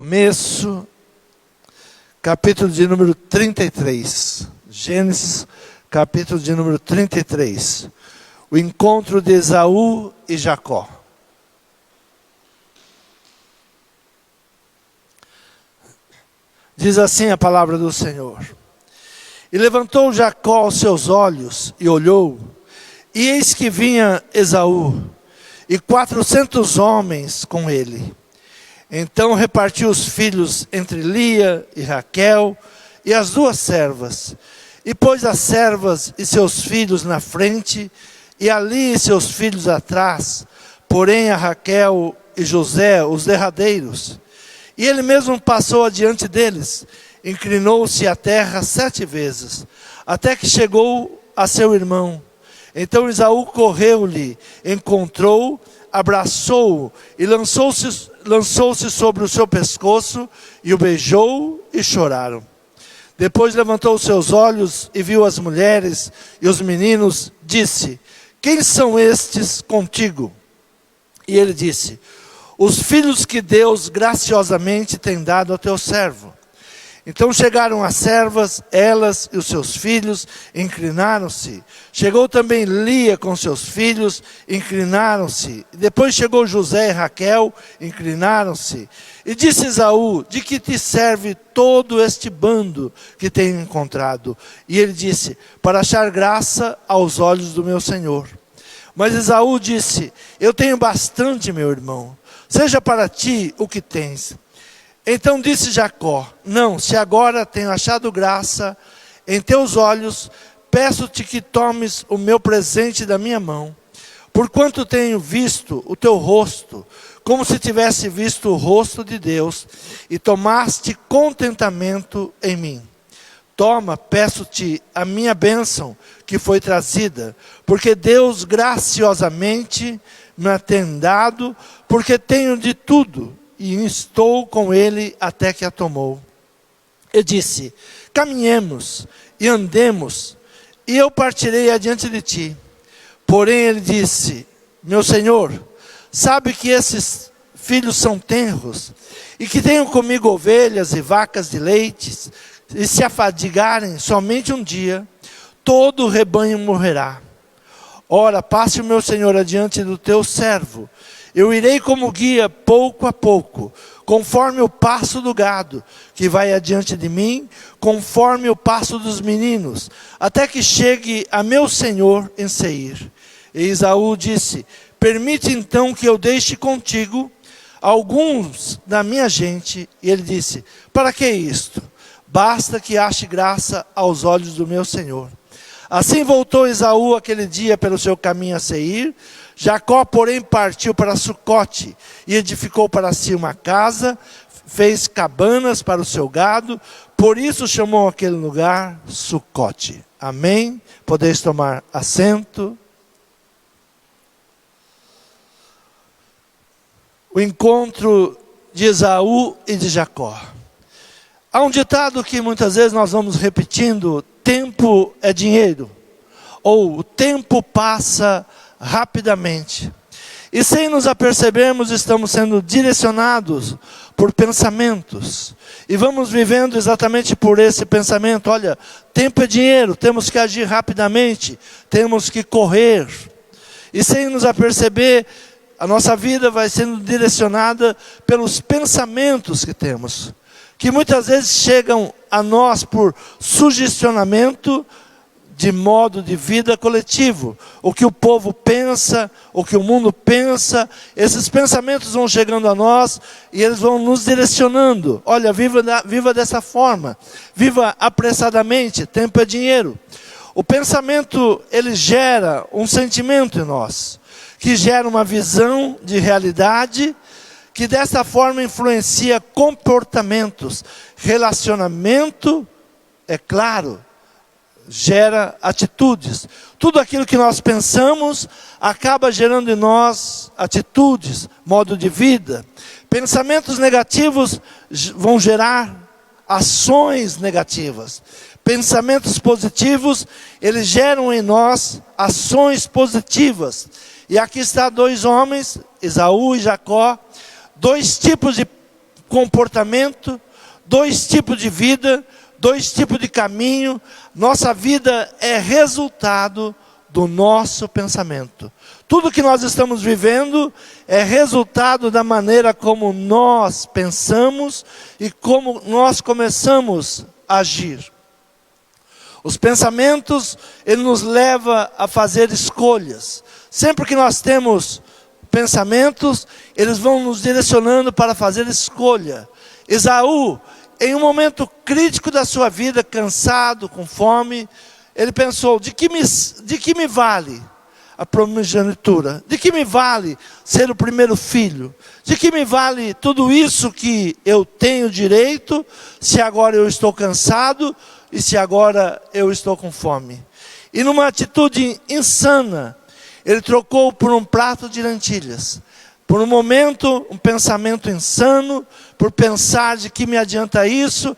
Começo, capítulo de número 33. Gênesis, capítulo de número 33. O encontro de Esaú e Jacó. Diz assim a palavra do Senhor. E levantou Jacó os seus olhos e olhou, e eis que vinha Esaú, e 400 homens com ele. Então repartiu os filhos entre Lia e Raquel e as duas servas, e pôs as servas e seus filhos na frente, e a Lia e seus filhos atrás, porém a Raquel e José os derradeiros. E ele mesmo passou adiante deles, inclinou-se à terra 7 vezes, até que chegou a seu irmão. Então Esaú correu-lhe, encontrou, abraçou-o e lançou-se sobre o seu pescoço e o beijou e choraram. Depois levantou os seus olhos e viu as mulheres e os meninos, disse: quem são estes contigo? E ele disse: os filhos que Deus graciosamente tem dado ao teu servo. Então chegaram as servas, elas e os seus filhos, inclinaram-se. Chegou também Lia com seus filhos, inclinaram-se. Depois chegou José e Raquel, inclinaram-se. E disse Esaú: de que te serve todo este bando que tenho encontrado? E ele disse: para achar graça aos olhos do meu senhor. Mas Esaú disse: eu tenho bastante, meu irmão, seja para ti o que tens. Então disse Jacó: não, se agora tenho achado graça em teus olhos, peço-te que tomes o meu presente da minha mão, porquanto tenho visto o teu rosto, como se tivesse visto o rosto de Deus, e tomaste contentamento em mim. Toma, peço-te, a minha bênção que foi trazida, porque Deus graciosamente me tem dado, porque tenho de tudo, e estou com ele até que a tomou. Eu disse: caminhemos e andemos, e eu partirei adiante de ti. Porém ele disse: meu senhor, sabe que esses filhos são tenros, e que tenho comigo ovelhas e vacas de leite, e se afadigarem somente um dia, todo o rebanho morrerá. Ora, passe o meu senhor adiante do teu servo. Eu irei como guia pouco a pouco, conforme o passo do gado, que vai adiante de mim, conforme o passo dos meninos, até que chegue a meu senhor em Seir. E Esaú disse: permite então que eu deixe contigo alguns da minha gente. E ele disse: para que isto? Basta que ache graça aos olhos do meu senhor. Assim voltou Esaú aquele dia pelo seu caminho a Seir. Jacó, porém, partiu para Sucote e edificou para si uma casa, fez cabanas para o seu gado, por isso chamou aquele lugar Sucote. Amém? Podeis tomar assento. O encontro de Esaú e de Jacó. Há um ditado que muitas vezes nós vamos repetindo: tempo é dinheiro, ou o tempo passa rapidamente. E sem nos apercebermos, estamos sendo direcionados por pensamentos. E vamos vivendo exatamente por esse pensamento: olha, tempo é dinheiro, temos que agir rapidamente, temos que correr. E sem nos aperceber, a nossa vida vai sendo direcionada pelos pensamentos que temos, que muitas vezes chegam a nós por sugestionamento de modo de vida coletivo. O que o povo pensa, o que o mundo pensa, esses pensamentos vão chegando a nós e eles vão nos direcionando. Olha, viva dessa forma, viva apressadamente, tempo é dinheiro. O pensamento, ele gera um sentimento em nós, que gera uma visão de realidade, que dessa forma influencia comportamentos. Relacionamento, é claro, gera atitudes. Tudo aquilo que nós pensamos acaba gerando em nós atitudes, modo de vida. Pensamentos negativos vão gerar ações negativas. Pensamentos positivos, eles geram em nós ações positivas. E aqui está 2 homens, Esaú e Jacó, 2 tipos de comportamento, 2 tipos de vida, 2 tipos de caminho. Nossa vida é resultado do nosso pensamento. Tudo que nós estamos vivendo é resultado da maneira como nós pensamos e como nós começamos a agir. Os pensamentos, ele nos leva a fazer escolhas. Sempre que nós temos pensamentos, eles vão nos direcionando para fazer escolha. Esaú, em um momento crítico da sua vida, cansado, com fome, ele pensou: de que me vale a primogenitura? De que me vale ser o primeiro filho? De que me vale tudo isso que eu tenho direito, se agora eu estou cansado e se agora eu estou com fome? E numa atitude insana, ele trocou por um prato de lentilhas. Por um momento, um pensamento insano, por pensar: de que me adianta isso?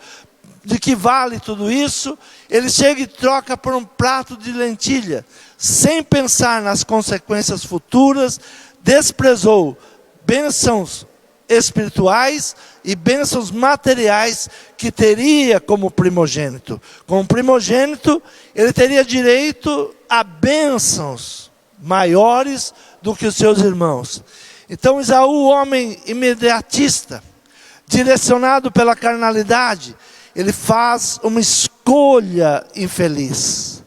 De que vale tudo isso? Ele chega e troca por um prato de lentilha, sem pensar nas consequências futuras, desprezou bênçãos espirituais e bênçãos materiais que teria como primogênito. Como primogênito, ele teria direito a bênçãos maiores do que os seus irmãos. Então Esaú, homem imediatista, direcionado pela carnalidade, ele faz uma escolha infeliz.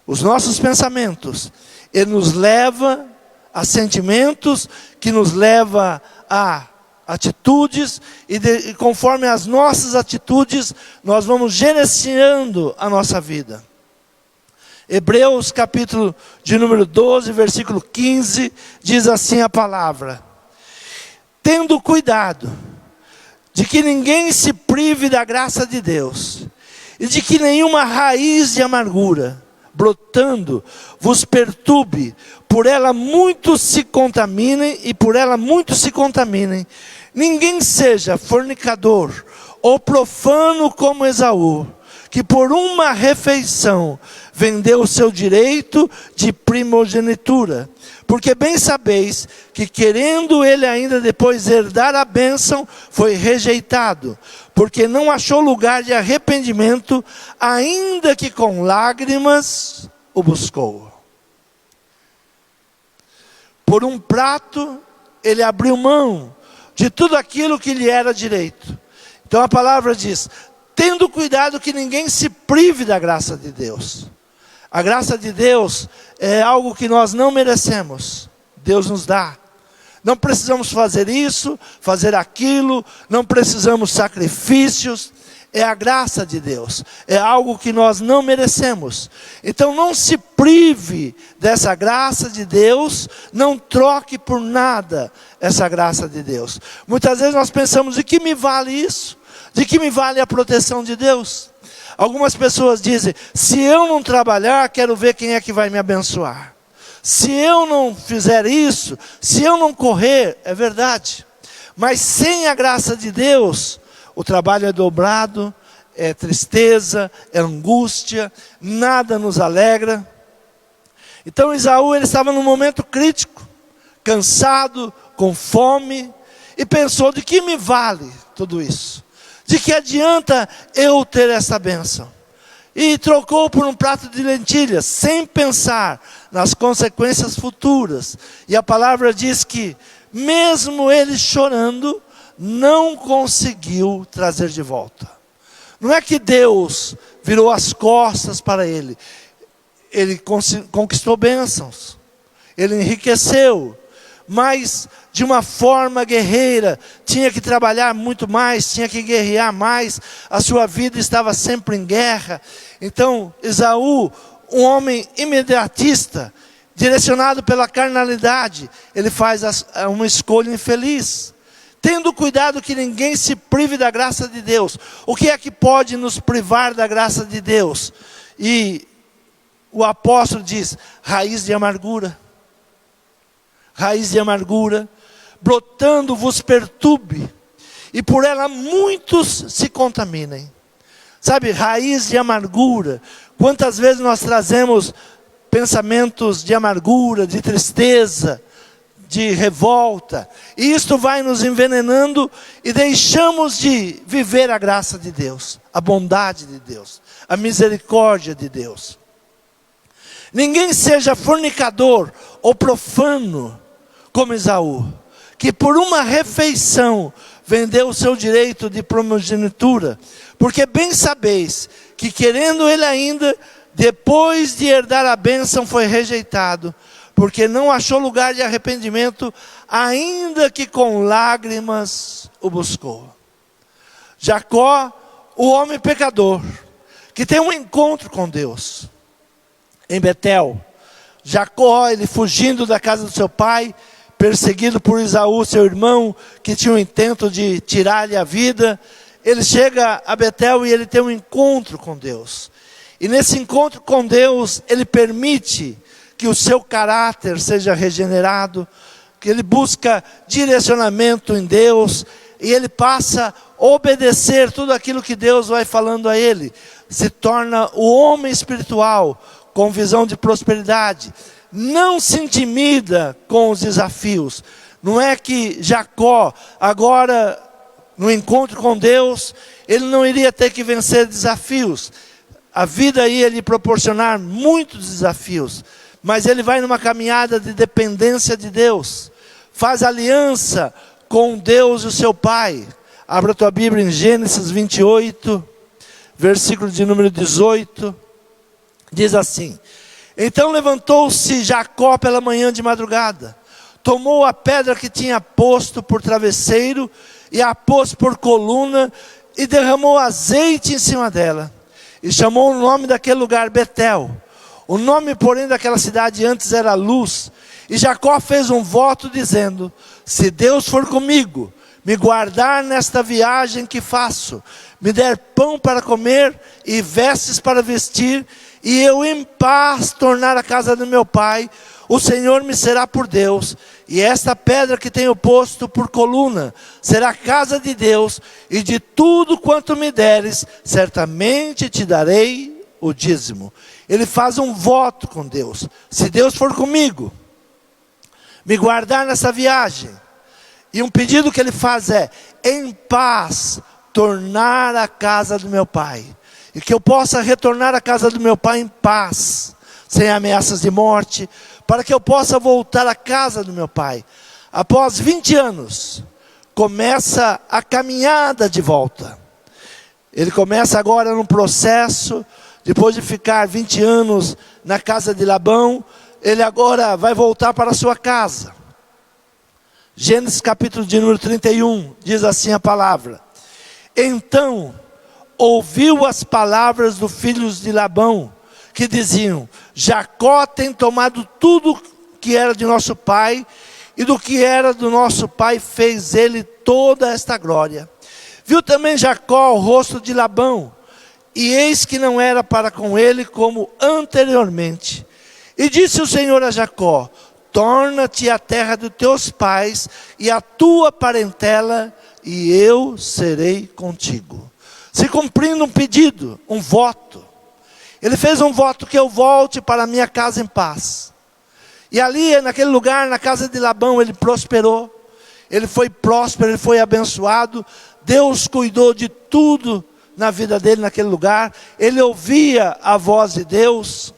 Os nossos pensamentos, ele nos leva a sentimentos, que nos leva a atitudes, e conforme as nossas atitudes, nós vamos gerenciando a nossa vida. Hebreus capítulo de número 12, versículo 15, diz assim a palavra: tendo cuidado de que ninguém se prive da graça de Deus, e de que nenhuma raiz de amargura, brotando, vos perturbe, por ela muitos se contaminem, ninguém seja fornicador, ou profano como Esaú, que por uma refeição vendeu o seu direito de primogenitura. Porque bem sabeis que, querendo ele ainda depois herdar a bênção, foi rejeitado, porque não achou lugar de arrependimento, ainda que com lágrimas o buscou. Por um prato, ele abriu mão de tudo aquilo que lhe era direito. Então a palavra diz: tendo cuidado que ninguém se prive da graça de Deus. A graça de Deus é algo que nós não merecemos. Deus nos dá. Não precisamos fazer isso, fazer aquilo, não precisamos sacrifícios. É a graça de Deus. É algo que nós não merecemos. Então não se prive dessa graça de Deus, não troque por nada essa graça de Deus. Muitas vezes nós pensamos: de que me vale isso? De que me vale a proteção de Deus? Algumas pessoas dizem: se eu não trabalhar, quero ver quem é que vai me abençoar. Se eu não fizer isso, se eu não correr, é verdade. Mas sem a graça de Deus, o trabalho é dobrado, é tristeza, é angústia, nada nos alegra. Então Esaú, ele estava num momento crítico, cansado, com fome, e pensou: de que me vale tudo isso? De que adianta eu ter essa bênção? E trocou por um prato de lentilhas, sem pensar nas consequências futuras. E a palavra diz que, mesmo ele chorando, não conseguiu trazer de volta. Não é que Deus virou as costas para ele. Ele conquistou bênçãos. Ele enriqueceu. Mas de uma forma guerreira, tinha que trabalhar muito mais, tinha que guerrear mais, a sua vida estava sempre em guerra. Então Esaú, um homem imediatista, direcionado pela carnalidade, ele faz uma escolha infeliz, tendo cuidado que ninguém se prive da graça de Deus. O que é que pode nos privar da graça de Deus? E o apóstolo diz: raiz de amargura. Raiz de amargura, brotando vos perturbe, e por ela muitos se contaminem. Sabe, raiz de amargura. Quantas vezes nós trazemos pensamentos de amargura, de tristeza, de revolta. E isto vai nos envenenando e deixamos de viver a graça de Deus, a bondade de Deus, a misericórdia de Deus. Ninguém seja fornicador ou profano como Esaú, que por uma refeição vendeu o seu direito de primogenitura, porque bem sabeis que querendo ele ainda, depois de herdar a bênção, foi rejeitado, porque não achou lugar de arrependimento, ainda que com lágrimas o buscou. Jacó, o homem pecador, que tem um encontro com Deus, em Betel. Jacó, ele fugindo da casa do seu pai, perseguido por Esaú, seu irmão, que tinha o intento de tirar-lhe a vida. Ele chega a Betel e ele tem um encontro com Deus. E nesse encontro com Deus, ele permite que o seu caráter seja regenerado, que ele busca direcionamento em Deus, e ele passa a obedecer tudo aquilo que Deus vai falando a ele. Se torna o homem espiritual, com visão de prosperidade. Não se intimida com os desafios. Não é que Jacó, agora, no encontro com Deus, ele não iria ter que vencer desafios. A vida ia lhe proporcionar muitos desafios. Mas ele vai numa caminhada de dependência de Deus. Faz aliança com Deus e o seu pai. Abra a tua Bíblia em Gênesis 28, versículo de número 18. Diz assim: então levantou-se Jacó pela manhã de madrugada, tomou a pedra que tinha posto por travesseiro, e a pôs por coluna, e derramou azeite em cima dela, e chamou o nome daquele lugar Betel. O nome, porém, daquela cidade antes era Luz. E Jacó fez um voto dizendo: se Deus for comigo, me guardar nesta viagem que faço, me der pão para comer e vestes para vestir, e eu em paz tornar a casa do meu pai, o Senhor me será por Deus, e esta pedra que tenho posto por coluna será a casa de Deus, e de tudo quanto me deres, certamente te darei o dízimo. Ele faz um voto com Deus: se Deus for comigo, me guardar nessa viagem, e um pedido que ele faz é, em paz, tornar a casa do meu pai, e que eu possa retornar à casa do meu pai em paz, sem ameaças de morte, para que eu possa voltar à casa do meu pai. Após 20 anos, começa a caminhada de volta. Ele começa agora num processo, depois de ficar 20 anos na casa de Labão, ele agora vai voltar para a sua casa. Gênesis capítulo de número 31, diz assim a palavra: então ouviu as palavras dos filhos de Labão, que diziam: Jacó tem tomado tudo que era de nosso pai, e do que era do nosso pai fez ele toda esta glória. Viu também Jacó o rosto de Labão, e eis que não era para com ele como anteriormente. E disse o Senhor a Jacó: torna-te à terra dos teus pais e à tua parentela, e eu serei contigo. Se cumprindo um pedido, um voto. Ele fez um voto: que eu volte para a minha casa em paz. E ali, naquele lugar, na casa de Labão, ele prosperou. Ele foi próspero, ele foi abençoado. Deus cuidou de tudo na vida dele naquele lugar. Ele ouvia a voz de Deus.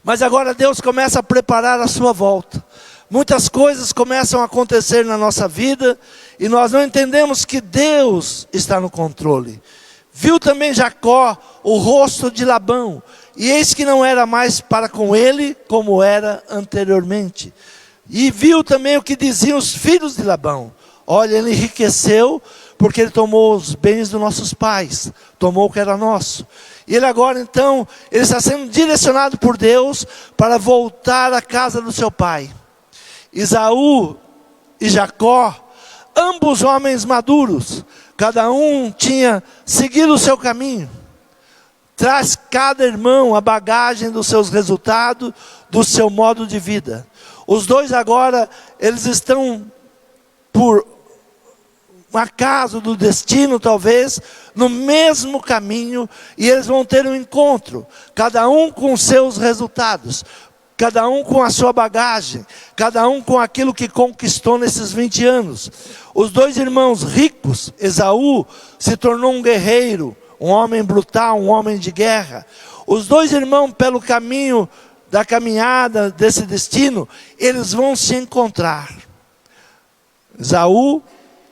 Mas agora Deus começa a preparar a sua volta. Muitas coisas começam a acontecer na nossa vida, e nós não entendemos que Deus está no controle. Viu também Jacó o rosto de Labão, e eis que não era mais para com ele como era anteriormente. E viu também o que diziam os filhos de Labão: olha, ele enriqueceu porque ele tomou os bens dos nossos pais, tomou o que era nosso. E ele agora então, ele está sendo direcionado por Deus para voltar à casa do seu pai. Esaú e Jacó, ambos homens maduros, cada um tinha seguido o seu caminho. Traz cada irmão a bagagem dos seus resultados, do seu modo de vida. Os dois agora, eles estão por um acaso do destino talvez, no mesmo caminho, e eles vão ter um encontro, cada um com seus resultados. cada um com a sua bagagem, cada um com aquilo que conquistou nesses 20 anos. Os dois irmãos ricos, Esaú se tornou um guerreiro, um homem brutal, um homem de guerra. Os dois irmãos, pelo caminho da caminhada desse destino, eles vão se encontrar. Esaú,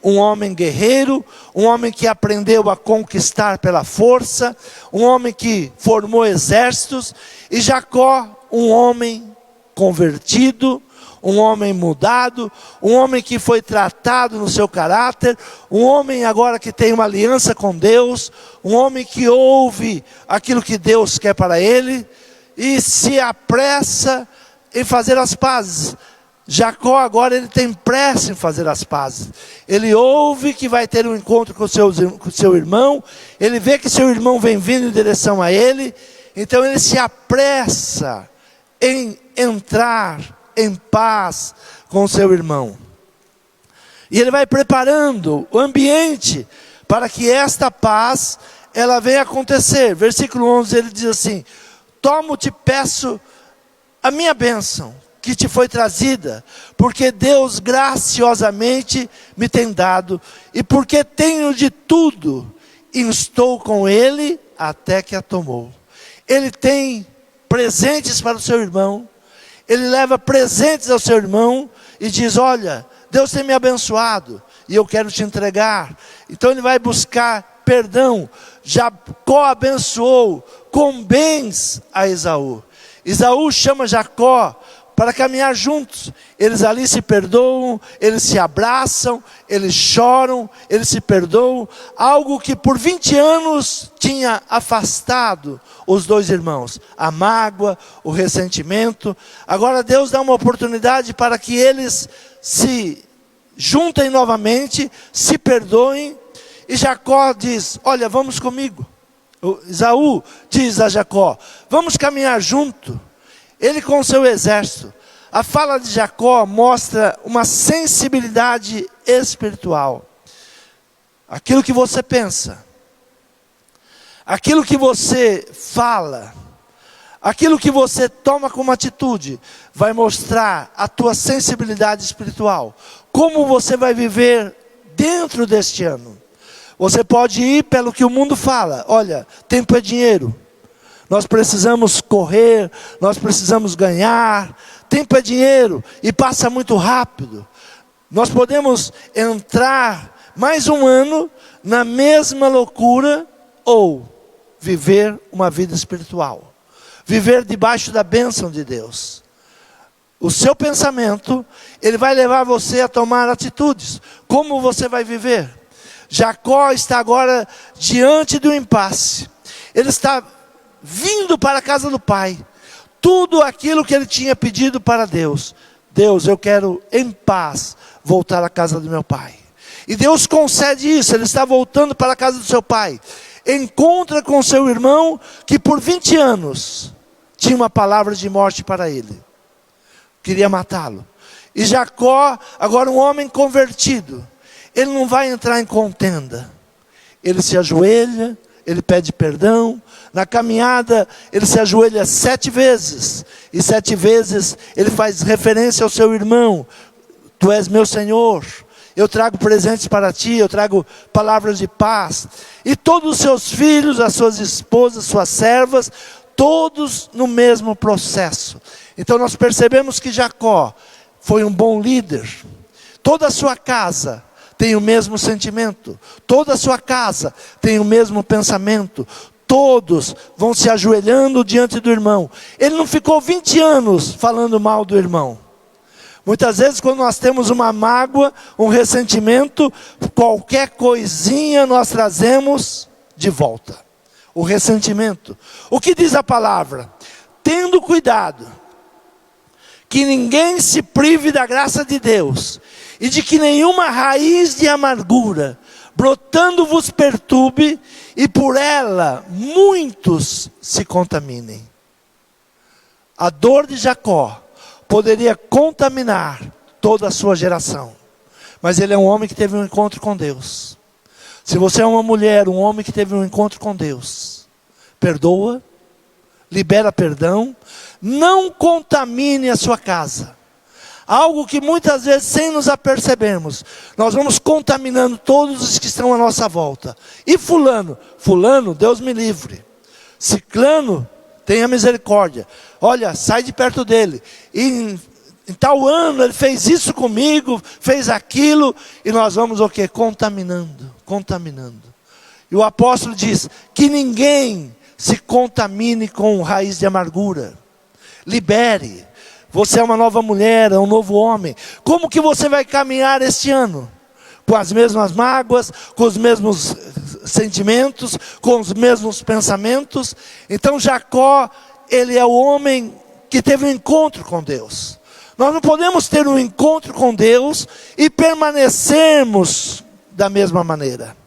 um homem guerreiro, um homem que aprendeu a conquistar pela força, um homem que formou exércitos, e Jacó, um homem convertido, um homem mudado, um homem que foi tratado no seu caráter, um homem agora que tem uma aliança com Deus, um homem que ouve aquilo que Deus quer para ele, e se apressa em fazer as pazes. Jacó agora ele tem pressa em fazer as pazes. Ele ouve que vai ter um encontro com seu irmão, ele vê que seu irmão vem vindo em direção a ele, então ele se apressa em entrar em paz com seu irmão. E ele vai preparando o ambiente para que esta paz ela venha acontecer. Versículo 11 ele diz assim: tomo-te, peço a minha bênção que te foi trazida, porque Deus graciosamente me tem dado, e porque tenho de tudo, e estou com ele até que a tomou. Ele tem presentes para o seu irmão, ele leva presentes ao seu irmão, e diz: olha, Deus tem me abençoado, e eu quero te entregar. Então ele vai buscar perdão. Jacó abençoou com bens a Esaú. Esaú chama Jacó para caminhar juntos. Eles ali se perdoam, eles se abraçam, eles choram, eles se perdoam. Algo que por 20 anos tinha afastado os dois irmãos. A mágoa, o ressentimento. Agora Deus dá uma oportunidade para que eles se juntem novamente, se perdoem. E Jacó diz: olha, vamos comigo. Esaú diz a Jacó: vamos caminhar junto. Ele com seu exército. A fala de Jacó mostra uma sensibilidade espiritual. Aquilo que você pensa, aquilo que você fala, aquilo que você toma como atitude, vai mostrar a tua sensibilidade espiritual. Como você vai viver dentro deste ano. Você pode ir pelo que o mundo fala. Olha, tempo é dinheiro. Nós precisamos correr, nós precisamos ganhar. Tempo é dinheiro e passa muito rápido. Nós podemos entrar mais um ano na mesma loucura ou viver uma vida espiritual. Viver debaixo da bênção de Deus. O seu pensamento, ele vai levar você a tomar atitudes. Como você vai viver? Jacó está agora diante do impasse. Ele está vindo para a casa do pai. Tudo aquilo que ele tinha pedido para Deus. Deus, eu quero em paz voltar à casa do meu pai. E Deus concede isso. Ele está voltando para a casa do seu pai. Encontra com seu irmão que por 20 anos tinha uma palavra de morte para ele. Queria matá-lo. E Jacó, agora um homem convertido, ele não vai entrar em contenda. Ele se ajoelha, ele pede perdão. Na caminhada, ele se ajoelha 7 vezes. E 7 vezes ele faz referência ao seu irmão. Tu és meu Senhor. Eu trago presentes para ti, eu trago palavras de paz. E todos os seus filhos, as suas esposas, suas servas, todos no mesmo processo. Então nós percebemos que Jacó foi um bom líder. Toda a sua casa tem o mesmo sentimento. Toda a sua casa tem o mesmo pensamento. Todos vão se ajoelhando diante do irmão. Ele não ficou 20 anos falando mal do irmão. Muitas vezes quando nós temos uma mágoa, um ressentimento, qualquer coisinha nós trazemos de volta. O ressentimento. O que diz a palavra? Tendo cuidado, que ninguém se prive da graça de Deus, e de que nenhuma raiz de amargura, brotando vos perturbe, e por ela muitos se contaminem. A dor de Jacó poderia contaminar toda a sua geração. Mas ele é um homem que teve um encontro com Deus. Se você é uma mulher, um homem que teve um encontro com Deus, perdoa, libera perdão, não contamine a sua casa. Algo que muitas vezes, sem nos apercebermos, nós vamos contaminando todos os que estão à nossa volta. E fulano, Deus me livre. Ciclano, tenha misericórdia. Olha, sai de perto dele. E em tal ano ele fez isso comigo, fez aquilo. E nós vamos o quê? Contaminando. E o apóstolo diz que ninguém se contamine com raiz de amargura. Libere. Você é uma nova mulher, é um novo homem. Como que você vai caminhar este ano? Com as mesmas mágoas, com os mesmos sentimentos, com os mesmos pensamentos? Então Jacó, ele é o homem que teve um encontro com Deus. Nós não podemos ter um encontro com Deus e permanecermos da mesma maneira.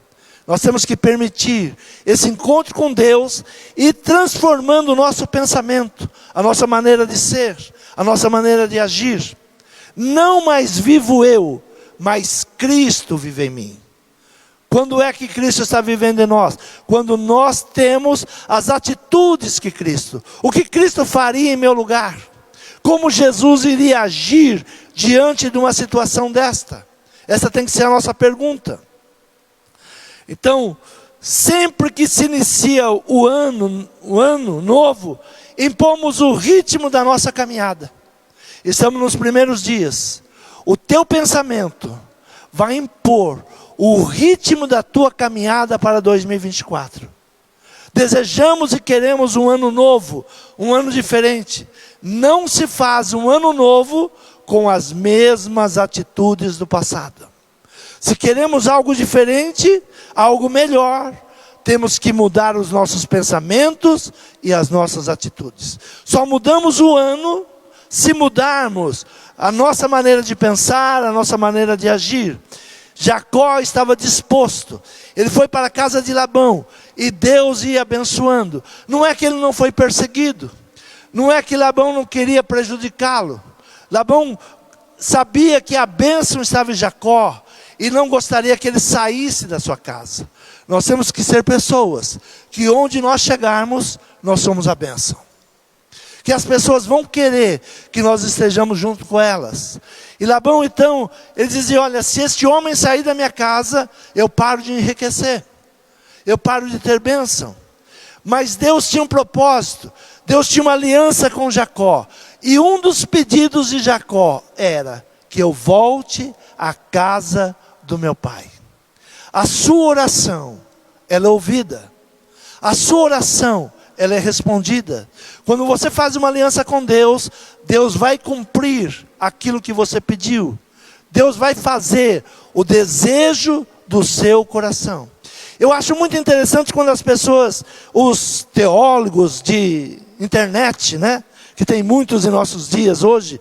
Nós temos que permitir esse encontro com Deus e transformando o nosso pensamento, a nossa maneira de ser, a nossa maneira de agir. Não mais vivo eu, mas Cristo vive em mim. Quando é que Cristo está vivendo em nós? Quando nós temos as atitudes que Cristo. O que Cristo faria em meu lugar? Como Jesus iria agir diante de uma situação desta? Essa tem que ser a nossa pergunta. Então, sempre que se inicia o ano novo, impomos o ritmo da nossa caminhada. Estamos nos primeiros dias. O teu pensamento vai impor o ritmo da tua caminhada para 2024. Desejamos e queremos um ano novo, um ano diferente. Não se faz um ano novo com as mesmas atitudes do passado. Se queremos algo diferente, algo melhor, temos que mudar os nossos pensamentos e as nossas atitudes. Só mudamos o ano se mudarmos a nossa maneira de pensar, a nossa maneira de agir. Jacó estava disposto. Ele foi para a casa de Labão e Deus ia abençoando. Não é que ele não foi perseguido. Não é que Labão não queria prejudicá-lo. Labão sabia que a bênção estava em Jacó e não gostaria que ele saísse da sua casa. Nós temos que ser pessoas que onde nós chegarmos, nós somos a bênção. Que as pessoas vão querer que nós estejamos junto com elas. E Labão então, ele dizia, olha, se este homem sair da minha casa, eu paro de enriquecer. Eu paro de ter bênção. Mas Deus tinha um propósito. Deus tinha uma aliança com Jacó. E um dos pedidos de Jacó era que eu volte à casa do meu pai. A sua oração, ela é ouvida. A sua oração, ela é respondida. Quando você faz uma aliança com Deus, Deus vai cumprir aquilo que você pediu. Deus vai fazer o desejo do seu coração. Eu acho muito interessante quando as pessoas, os teólogos de internet, né? Que tem muitos em nossos dias hoje.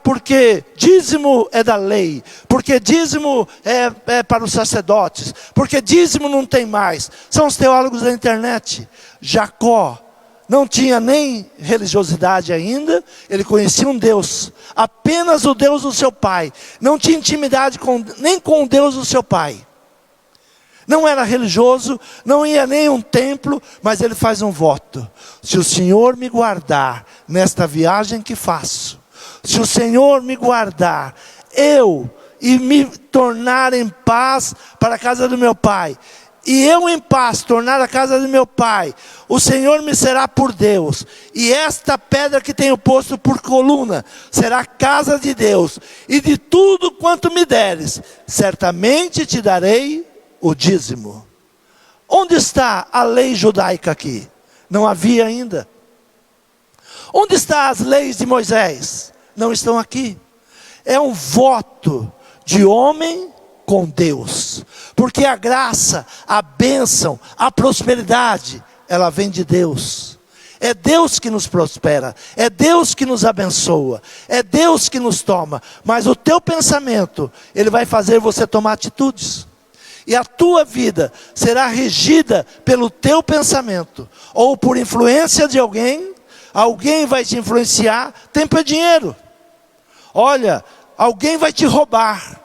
Porque dízimo é da lei. Porque dízimo é para os sacerdotes. Porque dízimo não tem mais. São os teólogos da internet. Jacó não tinha nem religiosidade ainda. Ele conhecia um Deus. Apenas o Deus do seu pai. Não tinha intimidade nem com o Deus do seu pai. Não era religioso, não ia nem a um templo, mas ele faz um voto. Se o Senhor me guardar nesta viagem que faço, se o Senhor me guardar, e me tornar em paz para a casa do meu pai, e eu em paz tornar a casa do meu pai, o Senhor me será por Deus, e esta pedra que tenho posto por coluna, será casa de Deus, e de tudo quanto me deres, certamente te darei o dízimo. Onde está a lei judaica aqui? Não havia ainda. Onde estão as leis de Moisés? Não estão aqui. É um voto de homem com Deus. Porque a graça, a bênção, a prosperidade, ela vem de Deus. É Deus que nos prospera, é Deus que nos abençoa, é Deus que nos toma. Mas o teu pensamento, ele vai fazer você tomar atitudes. E a tua vida será regida pelo teu pensamento. Ou por influência de alguém. Alguém vai te influenciar. Tempo é dinheiro. Olha, alguém vai te roubar.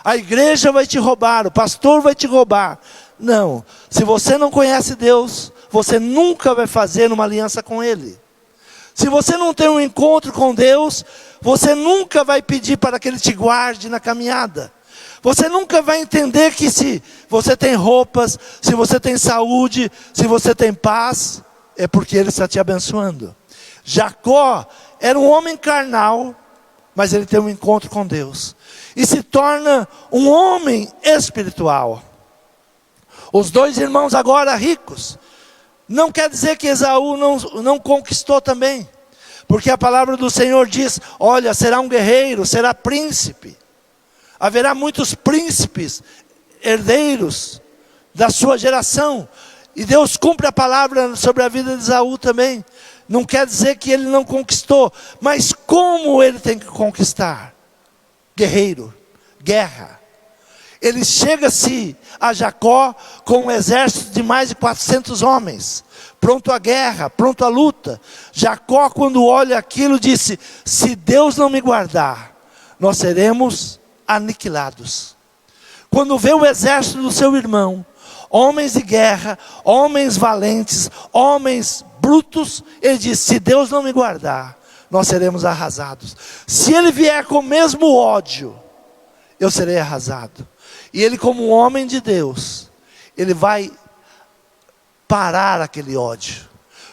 A igreja vai te roubar. O pastor vai te roubar. Não, se você não conhece Deus, você nunca vai fazer uma aliança com Ele. Se você não tem um encontro com Deus, você nunca vai pedir para que Ele te guarde na caminhada. Você nunca vai entender que se você tem roupas, se você tem saúde, se você tem paz, é porque Ele está te abençoando. Jacó era um homem carnal, mas ele tem um encontro com Deus. E se torna um homem espiritual. Os dois irmãos agora ricos. Não quer dizer que Esaú não conquistou também. Porque a palavra do Senhor diz, olha, será um guerreiro, será príncipe. Haverá muitos príncipes, herdeiros da sua geração. E Deus cumpre a palavra sobre a vida de Esaú também. Não quer dizer que ele não conquistou, mas como ele tem que conquistar? Guerreiro, guerra. Ele chega-se a Jacó com um exército de mais de 400 homens, pronto à guerra, pronto à luta. Jacó, quando olha aquilo, disse, se Deus não me guardar, nós seremos aniquilados. Quando vê o exército do seu irmão, homens de guerra, homens valentes, homens brutos, ele diz, se Deus não me guardar, nós seremos arrasados. Se ele vier com o mesmo ódio, eu serei arrasado. E ele, como um homem de Deus, ele vai parar aquele ódio.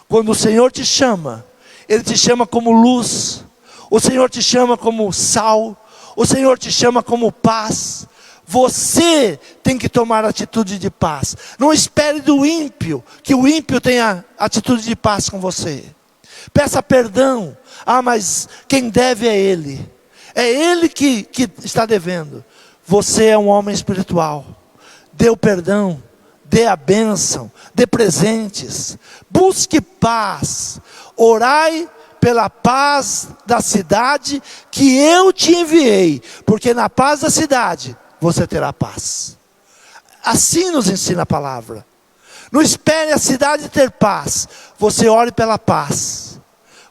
Quando o Senhor te chama, Ele te chama como luz, o Senhor te chama como sal, o Senhor te chama como paz. Você tem que tomar atitude de paz. Não espere do ímpio, que o ímpio tenha atitude de paz com você. Peça perdão. Ah, mas quem deve é ele. É ele que está devendo. Você é um homem espiritual. Dê o perdão, dê a bênção, dê presentes. Busque paz. Orai pela paz da cidade que eu te enviei. Porque na paz da cidade você terá paz. Assim nos ensina a palavra. Não espere a cidade ter paz. Você ore pela paz.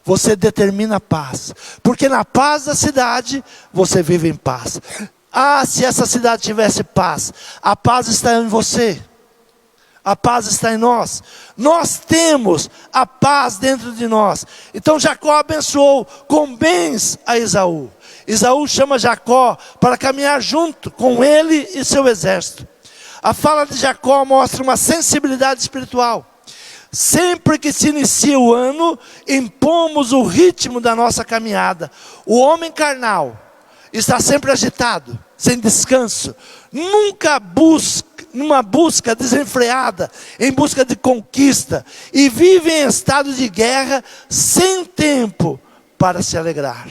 Você determina a paz. Porque na paz da cidade, você vive em paz. Ah, se essa cidade tivesse paz. A paz está em você. A paz está em nós. Nós temos a paz dentro de nós. Então Jacó abençoou com bens a Esaú. Esaú chama Jacó para caminhar junto com ele e seu exército. A fala de Jacó mostra uma sensibilidade espiritual. Sempre que se inicia o ano, impomos o ritmo da nossa caminhada. O homem carnal está sempre agitado, sem descanso. Nunca busca, numa busca desenfreada, em busca de conquista. E vive em estado de guerra, sem tempo para se alegrar.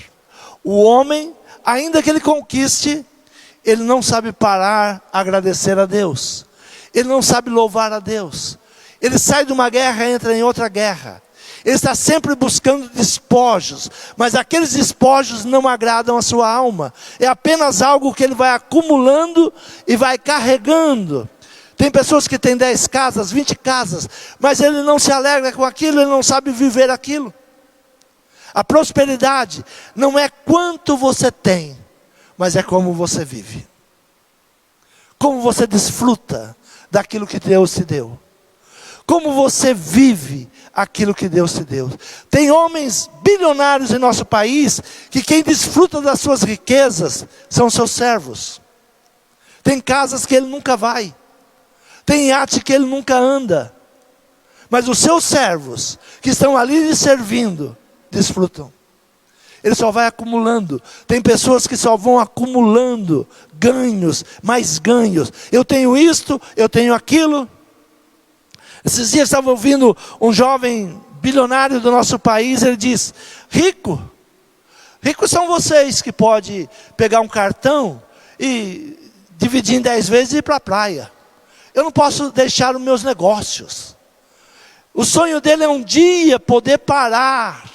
O homem, ainda que ele conquiste, ele não sabe parar a agradecer a Deus. Ele não sabe louvar a Deus. Ele sai de uma guerra e entra em outra guerra. Ele está sempre buscando despojos, mas aqueles despojos não agradam a sua alma. É apenas algo que ele vai acumulando e vai carregando. Tem pessoas que têm 10 casas, 20 casas, mas ele não se alegra com aquilo, ele não sabe viver aquilo. A prosperidade não é quanto você tem, mas é como você vive. Como você desfruta daquilo que Deus te deu. Como você vive aquilo que Deus te deu. Tem homens bilionários em nosso país, que quem desfruta das suas riquezas são seus servos. Tem casas que ele nunca vai. Tem iate que ele nunca anda. Mas os seus servos, que estão ali lhe servindo, desfrutam. Ele só vai acumulando. Tem pessoas que só vão acumulando ganhos, mais ganhos. Eu tenho isto, eu tenho aquilo. Esses dias eu estava ouvindo um jovem bilionário do nosso país. Ele diz, ricos são vocês que podem pegar um cartão e dividir em 10 vezes e ir para a praia. Eu não posso deixar os meus negócios. O sonho dele é um dia poder parar.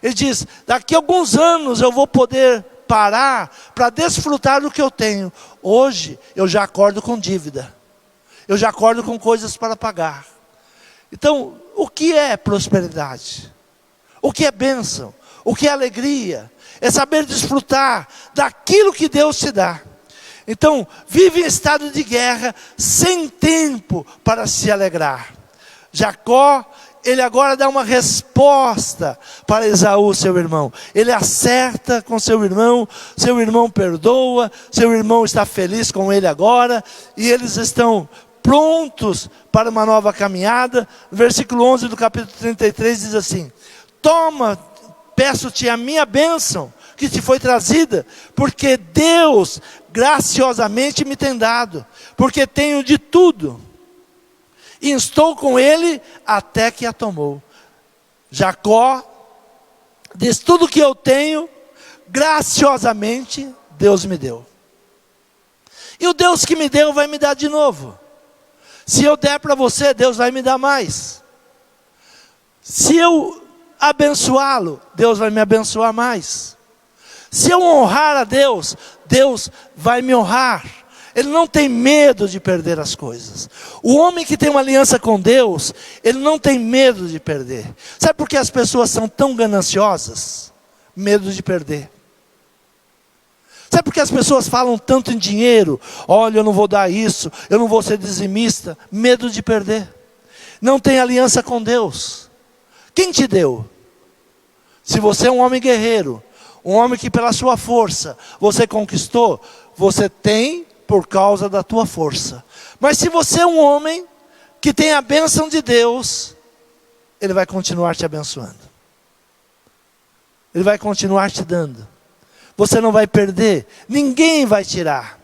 Ele diz, daqui a alguns anos eu vou poder parar para desfrutar do que eu tenho. Hoje eu já acordo com dívida. Eu já acordo com coisas para pagar. Então, o que é prosperidade? O que é bênção? O que é alegria? É saber desfrutar daquilo que Deus te dá. Então, vive em estado de guerra, sem tempo para se alegrar. Jacó, ele agora dá uma resposta para Esaú, seu irmão. Ele acerta com seu irmão perdoa, seu irmão está feliz com ele agora, e eles estão prontos para uma nova caminhada. Versículo 11 do capítulo 33 diz assim: toma, peço-te a minha bênção, que te foi trazida, porque Deus graciosamente me tem dado, porque tenho de tudo, e estou com ele até que a tomou. Jacó diz: tudo que eu tenho, graciosamente Deus me deu. E o Deus que me deu vai me dar de novo. Se eu der para você, Deus vai me dar mais. Se eu abençoá-lo, Deus vai me abençoar mais. Se eu honrar a Deus, Deus vai me honrar. Ele não tem medo de perder as coisas. O homem que tem uma aliança com Deus, ele não tem medo de perder. Sabe por que as pessoas são tão gananciosas? Medo de perder. Sabe por que as pessoas falam tanto em dinheiro? Olha, eu não vou dar isso, eu não vou ser dizimista. Medo de perder. Não tem aliança com Deus. Quem te deu? Se você é um homem guerreiro, um homem que pela sua força você conquistou, você tem por causa da tua força. Mas se você é um homem que tem a bênção de Deus, Ele vai continuar te abençoando. Ele vai continuar te dando. Você não vai perder, ninguém vai tirar.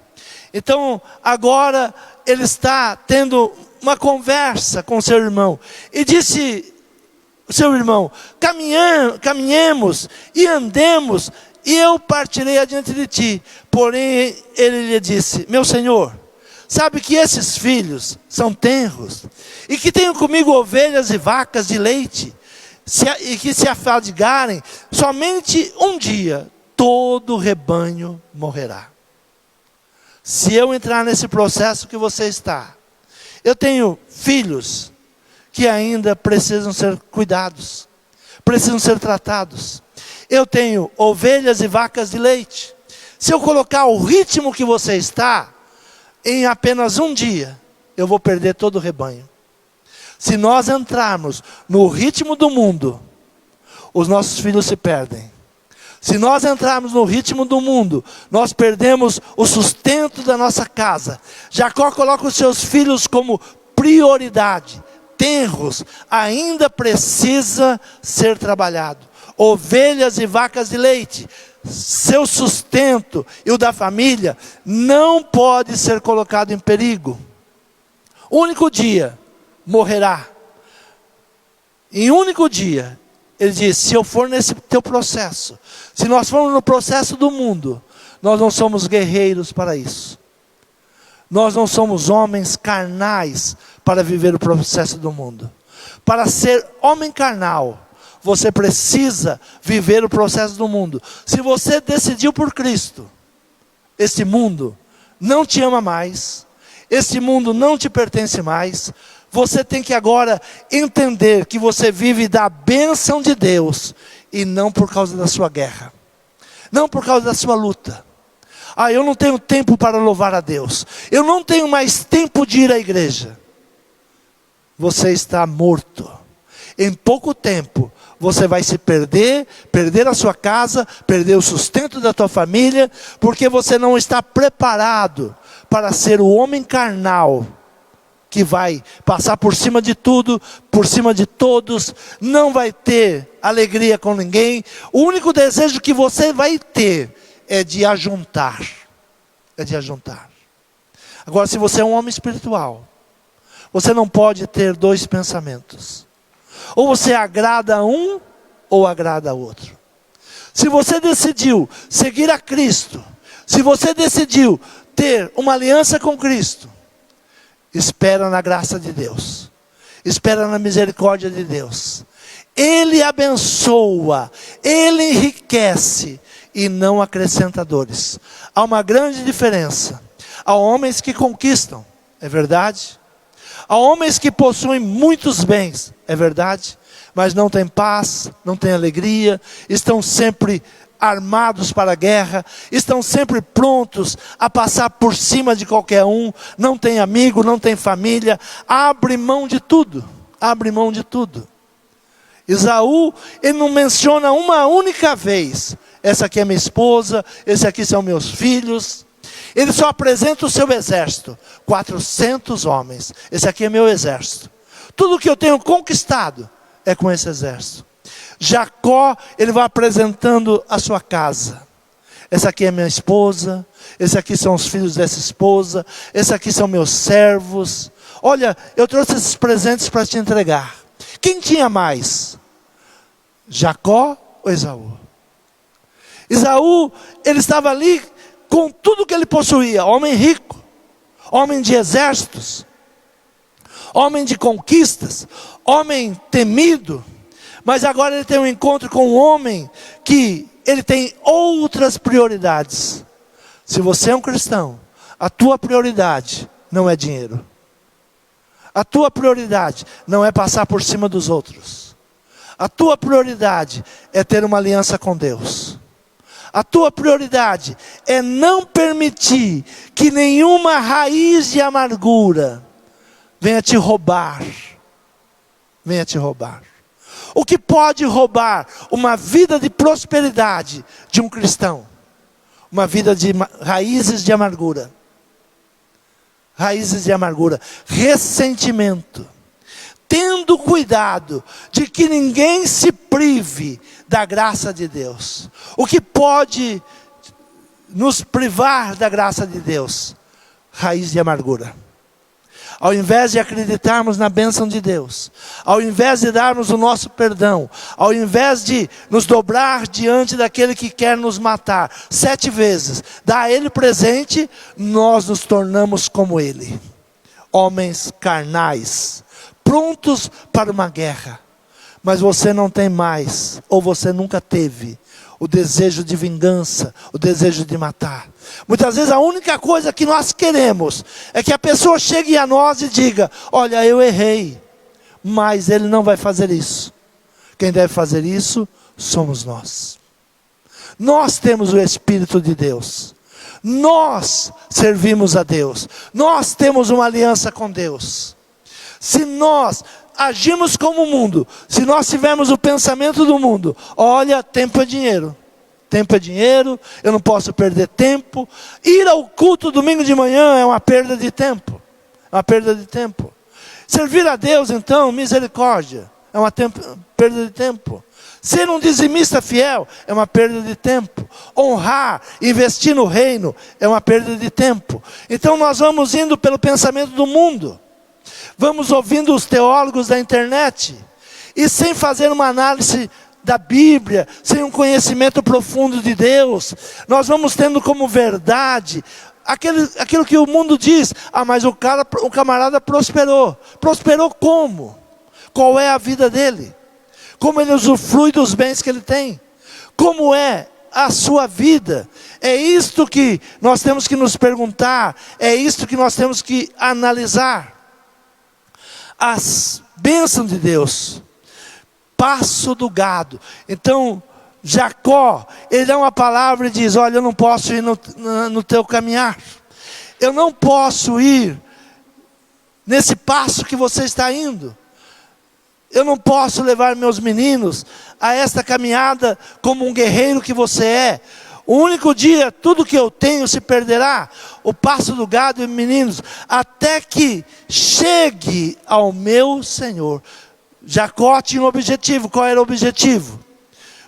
Então agora ele está tendo uma conversa com seu irmão, e disse seu irmão: caminhemos e andemos, e eu partirei adiante de ti. Porém ele lhe disse: meu senhor, sabe que esses filhos são tenros, e que tenho comigo ovelhas e vacas de leite, e que se afadigarem somente um dia, todo o rebanho morrerá. Se eu entrar nesse processo que você está, eu tenho filhos que ainda precisam ser cuidados, precisam ser tratados. Eu tenho ovelhas e vacas de leite. Se eu colocar o ritmo que você está, em apenas um dia, eu vou perder todo o rebanho. Se nós entrarmos no ritmo do mundo, os nossos filhos se perdem. Se nós entrarmos no ritmo do mundo, nós perdemos o sustento da nossa casa. Jacó coloca os seus filhos como prioridade. Tenros, ainda precisa ser trabalhado. Ovelhas e vacas de leite, seu sustento e o da família não pode ser colocado em perigo. Único dia morrerá. Em único dia. Ele diz: se eu for nesse teu processo, se nós formos no processo do mundo, nós não somos guerreiros para isso. Nós não somos homens carnais para viver o processo do mundo. Para ser homem carnal, você precisa viver o processo do mundo. Se você decidiu por Cristo, esse mundo não te ama mais, esse mundo não te pertence mais. Você tem que agora entender que você vive da bênção de Deus, e não por causa da sua guerra, não por causa da sua luta. Eu não tenho tempo para louvar a Deus, eu não tenho mais tempo de ir à igreja. Você está morto. Em pouco tempo você vai se perder a sua casa, perder o sustento da tua família, porque você não está preparado para ser o homem carnal, que vai passar por cima de tudo, por cima de todos, não vai ter alegria com ninguém. O único desejo que você vai ter é de ajuntar. Agora, se você é um homem espiritual, você não pode ter dois pensamentos. Ou você agrada a um, ou agrada a outro. Se você decidiu seguir a Cristo, se você decidiu ter uma aliança com Cristo, espera na graça de Deus, espera na misericórdia de Deus. Ele abençoa, Ele enriquece e não acrescenta dores. Há uma grande diferença. Há homens que conquistam, é verdade. Há homens que possuem muitos bens, é verdade. Mas não têm paz, não têm alegria, estão sempre armados para a guerra, estão sempre prontos a passar por cima de qualquer um, não tem amigo, não tem família, abre mão de tudo. abre mão de tudo. Esaú, ele não menciona uma única vez: essa aqui é minha esposa, esse aqui são meus filhos. Ele só apresenta o seu exército, 400 homens. Esse aqui é meu exército. Tudo que eu tenho conquistado é com esse exército. Jacó, ele vai apresentando a sua casa. Essa aqui é minha esposa, esse aqui são os filhos dessa esposa, esse aqui são meus servos. Olha, eu trouxe esses presentes para te entregar. Quem tinha mais? Jacó ou Esaú? Esaú, ele estava ali com tudo que ele possuía. Homem rico, homem de exércitos, homem de conquistas, homem temido. Mas agora ele tem um encontro com um homem que ele tem outras prioridades. Se você é um cristão, a tua prioridade não é dinheiro. A tua prioridade não é passar por cima dos outros. A tua prioridade é ter uma aliança com Deus. A tua prioridade é não permitir que nenhuma raiz de amargura venha te roubar. Venha te roubar. O que pode roubar uma vida de prosperidade de um cristão? Uma vida de raízes de amargura. Raízes de amargura, ressentimento, tendo cuidado de que ninguém se prive da graça de Deus. O que pode nos privar da graça de Deus? Raiz de amargura. Ao invés de acreditarmos na bênção de Deus, ao invés de darmos o nosso perdão, ao invés de nos dobrar diante daquele que quer nos matar 7 vezes, dar a Ele presente, nós nos tornamos como Ele. Homens carnais, prontos para uma guerra. Mas você não tem mais, ou você nunca teve, o desejo de vingança, o desejo de matar. Muitas vezes a única coisa que nós queremos é que a pessoa chegue a nós e diga: olha, eu errei, mas ele não vai fazer isso. Quem deve fazer isso somos nós. Nós temos o Espírito de Deus. Nós servimos a Deus. Nós temos uma aliança com Deus. Se nós agimos como o mundo, se nós tivermos o pensamento do mundo: olha, tempo é dinheiro. Tempo é dinheiro, eu não posso perder tempo. Ir ao culto domingo de manhã é uma perda de tempo. É uma perda de tempo. Servir a Deus, então, misericórdia, é uma perda de tempo. Ser um dizimista fiel é uma perda de tempo. Honrar, investir no reino é uma perda de tempo. Então nós vamos indo pelo pensamento do mundo. Vamos ouvindo os teólogos da internet. E sem fazer uma análise da Bíblia, sem um conhecimento profundo de Deus, nós vamos tendo como verdade aquilo que o mundo diz: ah, mas o camarada prosperou. Prosperou como? Qual é a vida dele? Como ele usufrui dos bens que ele tem? Como é a sua vida? É isto que nós temos que nos perguntar, é isto que nós temos que analisar. As bênçãos de Deus, passo do gado. Então Jacó, ele dá uma palavra e diz: olha, eu não posso ir no teu caminhar. Eu não posso ir nesse passo que você está indo. Eu não posso levar meus meninos a esta caminhada como um guerreiro que você é. O único dia, tudo que eu tenho se perderá. O passo do gado e meninos, até que chegue ao meu Senhor. Jacó tinha um objetivo. Qual era o objetivo?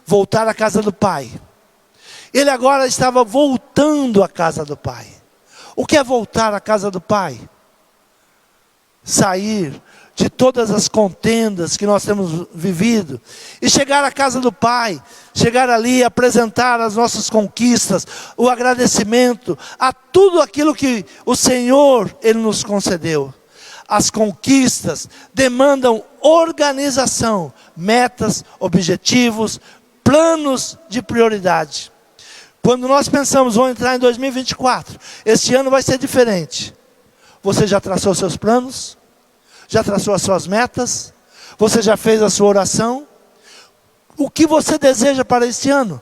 Voltar à casa do pai. Ele agora estava voltando à casa do pai. O que é voltar à casa do pai? Sair de todas as contendas que nós temos vivido e chegar à casa do pai, chegar ali e apresentar as nossas conquistas, o agradecimento a tudo aquilo que o Senhor, Ele nos concedeu. As conquistas demandam organização, metas, objetivos, planos de prioridade. Quando nós pensamos, vamos entrar em 2024, este ano vai ser diferente. Você já traçou seus planos? Já traçou as suas metas? Você já fez a sua oração? O que você deseja para este ano?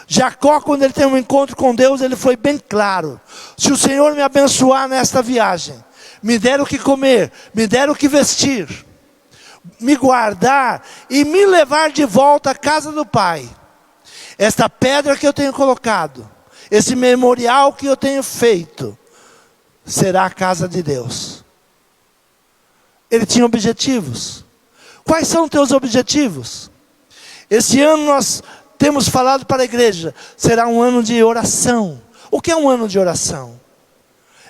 Jacó, quando ele tem um encontro com Deus, ele foi bem claro: se o Senhor me abençoar nesta viagem, me der o que comer, me der o que vestir, me guardar e me levar de volta à casa do Pai. Esta pedra que eu tenho colocado, esse memorial que eu tenho feito, será a casa de Deus. Ele tinha objetivos. Quais são os teus objetivos? Esse ano nós temos falado para a igreja, será um ano de oração. O que é um ano de oração?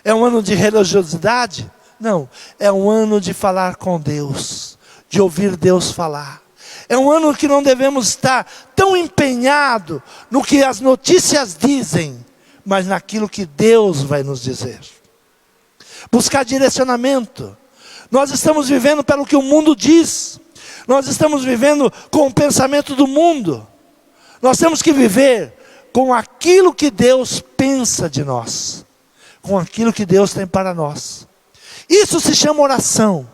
É um ano de religiosidade? Não, é um ano de falar com Deus, de ouvir Deus falar. É um ano que não devemos estar tão empenhados no que as notícias dizem, mas naquilo que Deus vai nos dizer. Buscar direcionamento. Nós estamos vivendo pelo que o mundo diz. Nós estamos vivendo com o pensamento do mundo. Nós temos que viver com aquilo que Deus pensa de nós, com aquilo que Deus tem para nós. Isso se chama oração.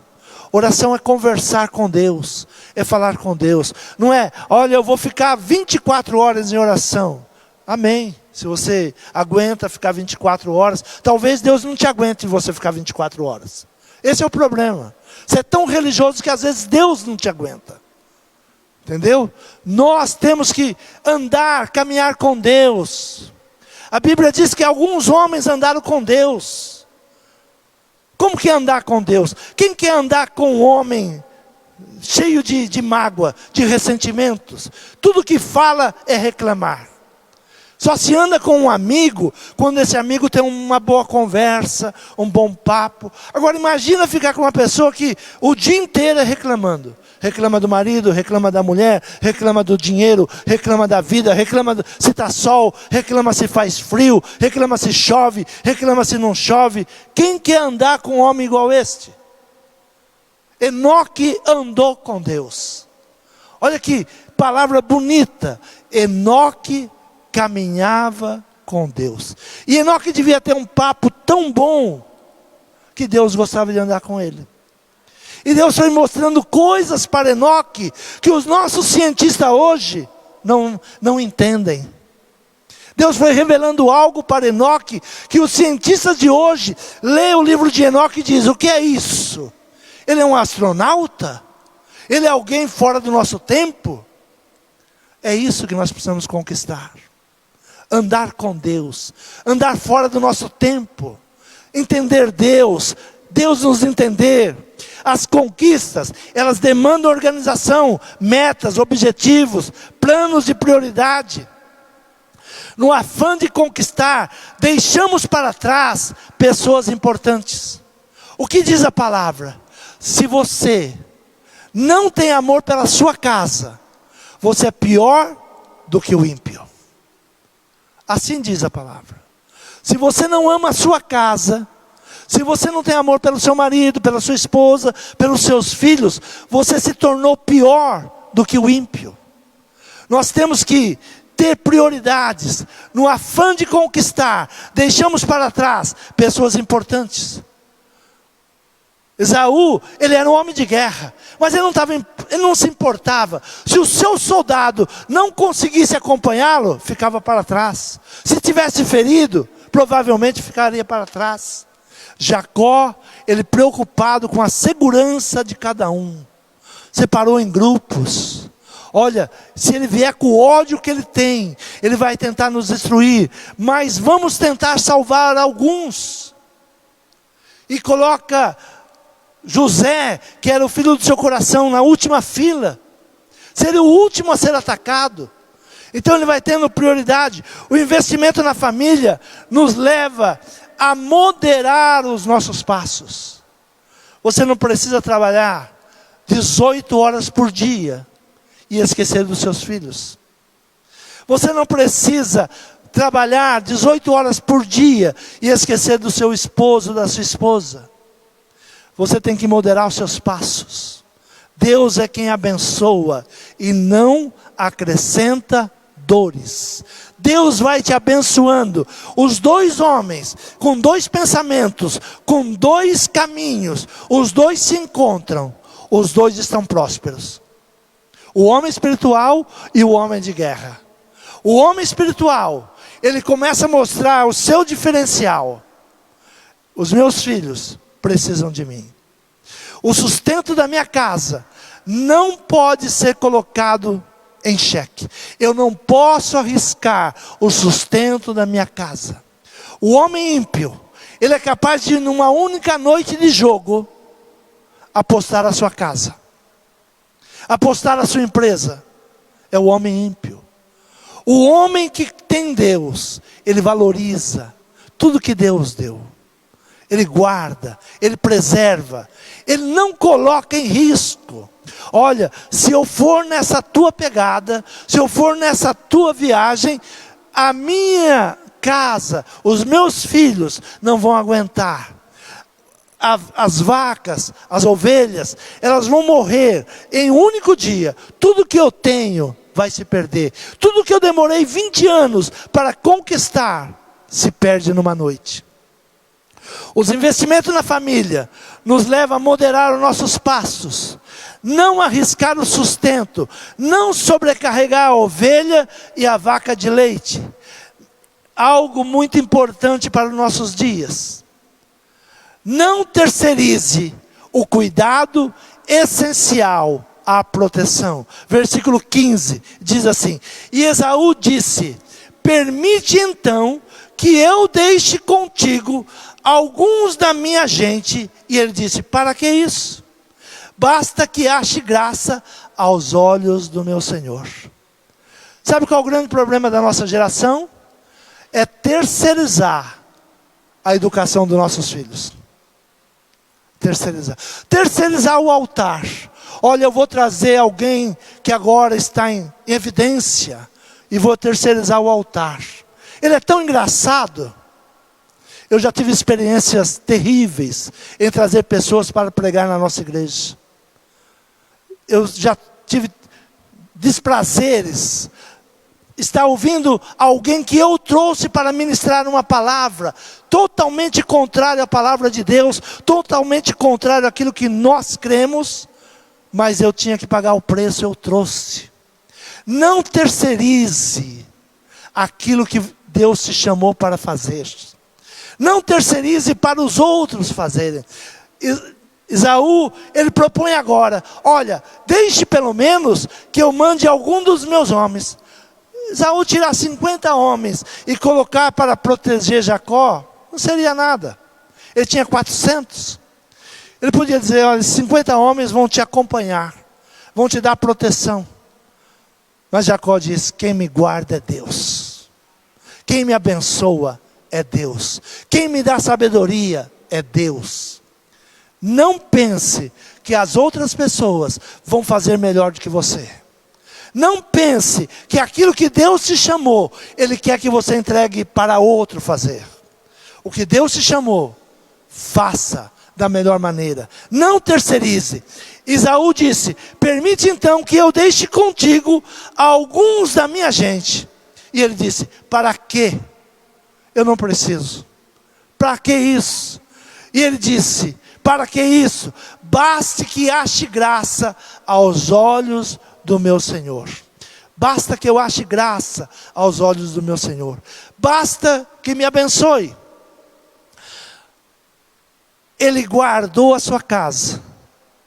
Oração é conversar com Deus, é falar com Deus. Não é, olha, eu vou ficar 24 horas em oração. Amém. Se você aguenta ficar 24 horas, talvez Deus não te aguente você ficar 24 horas. Esse é o problema. Você é tão religioso que às vezes Deus não te aguenta. Entendeu? Nós temos que andar, caminhar com Deus. A Bíblia diz que alguns homens andaram com Deus. Como que é andar com Deus? Quem quer andar com um homem cheio de mágoa, de ressentimentos? Tudo que fala é reclamar. Só se anda com um amigo quando esse amigo tem uma boa conversa, um bom papo. Agora imagina ficar com uma pessoa que o dia inteiro é reclamando. Reclama do marido, reclama da mulher, reclama do dinheiro, reclama da vida, reclama se está sol, reclama se faz frio, reclama se chove, reclama se não chove. Quem quer andar com um homem igual este? Enoque andou com Deus. Olha que palavra bonita. Enoque caminhava com Deus. E Enoque devia ter um papo tão bom que Deus gostava de andar com ele. E Deus foi mostrando coisas para Enoque que os nossos cientistas hoje não entendem. Deus foi revelando algo para Enoque que os cientistas de hoje lêem o livro de Enoque e dizem: o que é isso? Ele é um astronauta? Ele é alguém fora do nosso tempo? É isso que nós precisamos conquistar. Andar com Deus, andar fora do nosso tempo, entender Deus, Deus nos entender. As conquistas, elas demandam organização, metas, objetivos, planos de prioridade. No afã de conquistar, deixamos para trás pessoas importantes. O que diz a palavra? Se você não tem amor pela sua casa, você é pior do que o ímpio. Assim diz a palavra. Se você não ama a sua casa, se você não tem amor pelo seu marido, pela sua esposa, pelos seus filhos, você se tornou pior do que o ímpio. Nós temos que ter prioridades. No afã de conquistar, deixamos para trás pessoas importantes. Esaú, ele era um homem de guerra, mas ele não se importava. Se o seu soldado não conseguisse acompanhá-lo, ficava para trás. Se tivesse ferido, provavelmente ficaria para trás. Jacó, ele preocupado com a segurança de cada um, separou em grupos. Olha, se ele vier com o ódio que ele tem, ele vai tentar nos destruir, mas vamos tentar salvar alguns. E coloca José, que era o filho do seu coração, na última fila. Seria o último a ser atacado. Então ele vai tendo prioridade. O investimento na família nos leva a moderar os nossos passos. Você não precisa trabalhar 18 horas por dia e esquecer dos seus filhos. Você não precisa trabalhar 18 horas por dia e esquecer do seu esposo, da sua esposa. Você tem que moderar os seus passos. Deus é quem abençoa e não acrescenta dores. Deus vai te abençoando. Os dois homens, com dois pensamentos, com dois caminhos, os dois se encontram, os dois estão prósperos. O homem espiritual e o homem de guerra. O homem espiritual, ele começa a mostrar o seu diferencial. Os meus filhos precisam de mim. O sustento da minha casa não pode ser colocado em xeque. Eu não posso arriscar o sustento da minha casa. O homem ímpio, ele é capaz de, numa única noite de jogo, apostar a sua casa, apostar a sua empresa. É o homem ímpio. O homem que tem Deus, ele valoriza tudo que Deus deu. Ele guarda, ele preserva, ele não coloca em risco. Olha, se eu for nessa tua pegada, se eu for nessa tua viagem, a minha casa, os meus filhos não vão aguentar. As vacas, as ovelhas, elas vão morrer em um único dia. Tudo que eu tenho vai se perder. Tudo que eu demorei 20 anos para conquistar, se perde numa noite. Os investimentos na família nos levam a moderar os nossos passos, não arriscar o sustento, não sobrecarregar a ovelha e a vaca de leite. Algo muito importante para os nossos dias. Não terceirize o cuidado essencial à proteção. Versículo 15 diz assim: e Esaú disse: permite então que eu deixe contigo alguns da minha gente. E ele disse: para que isso? Basta que ache graça aos olhos do meu Senhor. Sabe qual é o grande problema da nossa geração? É terceirizar a educação dos nossos filhos. Terceirizar o altar. Olha, eu vou trazer alguém que agora está em evidência e vou terceirizar o altar. Ele é tão engraçado. Eu já tive experiências terríveis em trazer pessoas para pregar na nossa igreja. Eu já tive desprazeres. Estar ouvindo alguém que eu trouxe para ministrar uma palavra totalmente contrária à palavra de Deus, totalmente contrária àquilo que nós cremos, mas eu tinha que pagar o preço, eu trouxe. Não terceirize aquilo que Deus te chamou para fazer. Não terceirize para os outros fazerem. Esaú, ele propõe agora: olha, deixe pelo menos que eu mande algum dos meus homens. Esaú tirar 50 homens e colocar para proteger Jacó, não seria nada. Ele tinha 400. Ele podia dizer: olha, 50 homens vão te acompanhar, vão te dar proteção. Mas Jacó diz: quem me guarda é Deus. Quem me abençoa é Deus. Quem me dá sabedoria é Deus. Não pense que as outras pessoas vão fazer melhor do que você. Não pense que aquilo que Deus te chamou, Ele quer que você entregue para outro fazer. O que Deus te chamou, faça da melhor maneira. Não terceirize. Esaú disse: permite então que eu deixe contigo alguns da minha gente. E ele disse: para quê? Eu não preciso. Para que isso? E ele disse: para que isso? Baste que ache graça aos olhos do meu Senhor. Basta que eu ache graça aos olhos do meu Senhor. Basta que me abençoe. Ele guardou a sua casa,